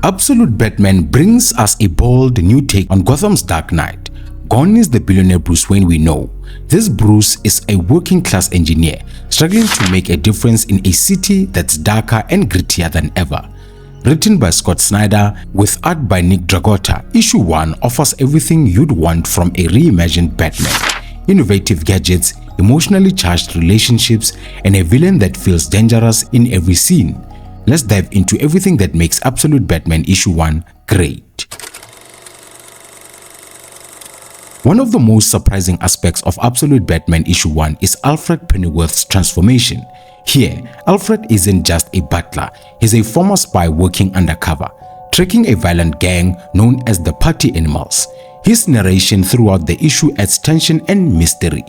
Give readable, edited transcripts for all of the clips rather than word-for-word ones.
Absolute Batman brings us a bold new take on Gotham's Dark Knight. Gone is the billionaire Bruce Wayne we know. This Bruce is a working-class engineer, struggling to make a difference in a city that's darker and grittier than ever. Written by Scott Snyder with art by Nick Dragotta, Issue 1 offers everything you'd want from a reimagined Batman. Innovative gadgets, emotionally charged relationships, and a villain that feels dangerous in every scene. Let's dive into everything that makes Absolute Batman Issue 1 great. One of the most surprising aspects of Absolute Batman Issue 1 is Alfred Pennyworth's transformation. Here, Alfred isn't just a butler, he's a former spy working undercover, tracking a violent gang known as the Party Animals. His narration throughout the issue adds tension and mystery.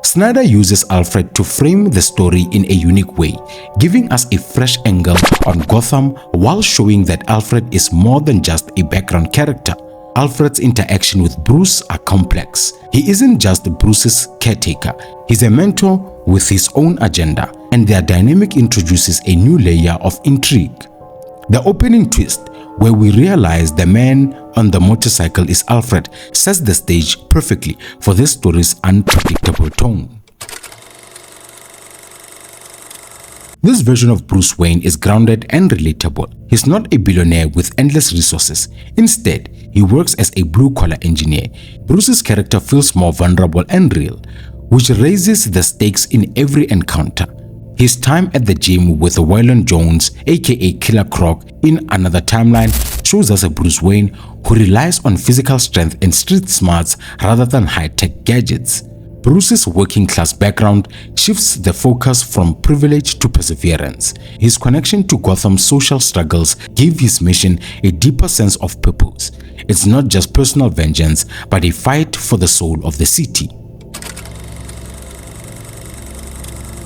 Snyder uses Alfred to frame the story in a unique way, giving us a fresh angle on Gotham while showing that Alfred is more than just a background character. Alfred's interaction with Bruce are complex. He isn't just Bruce's caretaker, he's a mentor with his own agenda, and their dynamic introduces a new layer of intrigue. The opening twist, where we realize the man on the motorcycle is Alfred, sets the stage perfectly for this story's unpredictable tone. This version of Bruce Wayne is grounded and relatable. He's not a billionaire with endless resources. Instead, he works as a blue-collar engineer. Bruce's character feels more vulnerable and real, which raises the stakes in every encounter. His time at the gym with Waylon Jones, aka Killer Croc, in another timeline shows us a Bruce Wayne who relies on physical strength and street smarts rather than high-tech gadgets. Bruce's working-class background shifts the focus from privilege to perseverance. His connection to Gotham's social struggles give his mission a deeper sense of purpose. It's not just personal vengeance, but a fight for the soul of the city.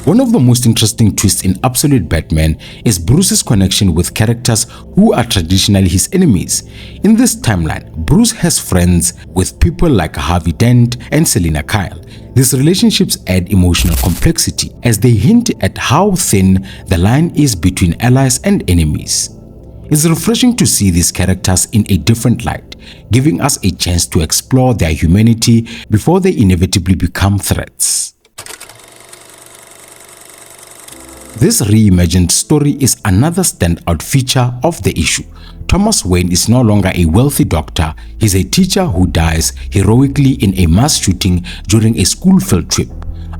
One of the most interesting twists in Absolute Batman is Bruce's connection with characters who are traditionally his enemies. In this timeline, Bruce has friends with people like Harvey Dent and Selina. These relationships add emotional complexity as they hint at how thin the line is between allies and enemies. It's refreshing to see these characters in a different light, giving us a chance to explore their humanity before they inevitably become threats. This reimagined story is another standout feature of the issue. Thomas Wayne is no longer a wealthy doctor, he's a teacher who dies heroically in a mass shooting during a school field trip.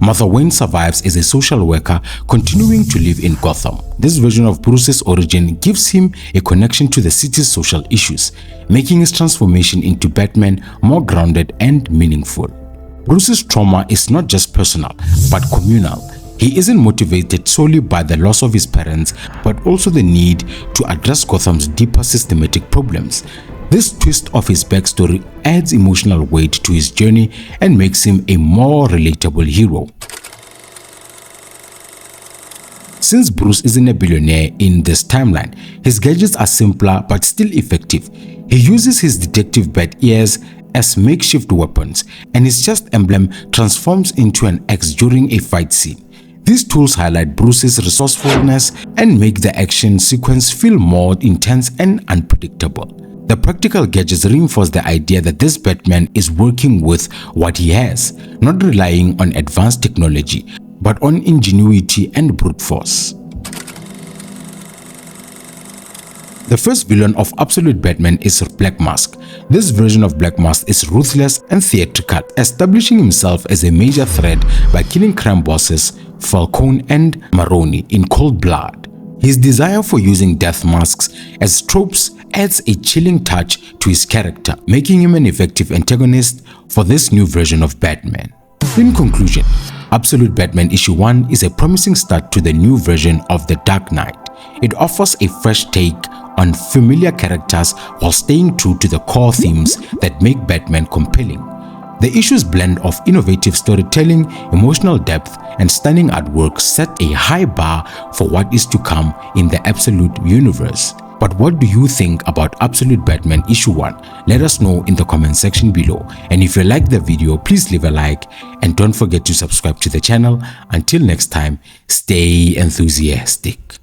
Martha Wayne survives as a social worker, continuing to live in Gotham. This version of Bruce's origin gives him a connection to the city's social issues, making his transformation into Batman more grounded and meaningful. Bruce's trauma is not just personal, but communal. He isn't motivated solely by the loss of his parents, but also the need to address Gotham's deeper systematic problems. This twist of his backstory adds emotional weight to his journey and makes him a more relatable hero. Since Bruce isn't a billionaire in this timeline, his gadgets are simpler but still effective. He uses his detective bat ears as makeshift weapons, and his chest emblem transforms into an axe during a fight scene. These tools highlight Bruce's resourcefulness and make the action sequence feel more intense and unpredictable. The practical gadgets reinforce the idea that this Batman is working with what he has, not relying on advanced technology, but on ingenuity and brute force. The first villain of Absolute Batman is Black Mask. This version of Black Mask is ruthless and theatrical, establishing himself as a major threat by killing crime bosses Falcone and Maroni in cold blood. His desire for using death masks as tropes adds a chilling touch to his character, making him an effective antagonist for this new version of Batman. In conclusion, Absolute Batman Issue 1 is a promising start to the new version of The Dark Knight. It offers a fresh take on familiar characters while staying true to the core themes that make Batman compelling. The issue's blend of innovative storytelling, emotional depth, and stunning artwork set a high bar for what is to come in the Absolute universe. But what do you think about Absolute Batman Issue 1? Let us know in the comment section below. And if you liked the video, please leave a like and don't forget to subscribe to the channel. Until next time, stay enthusiastic.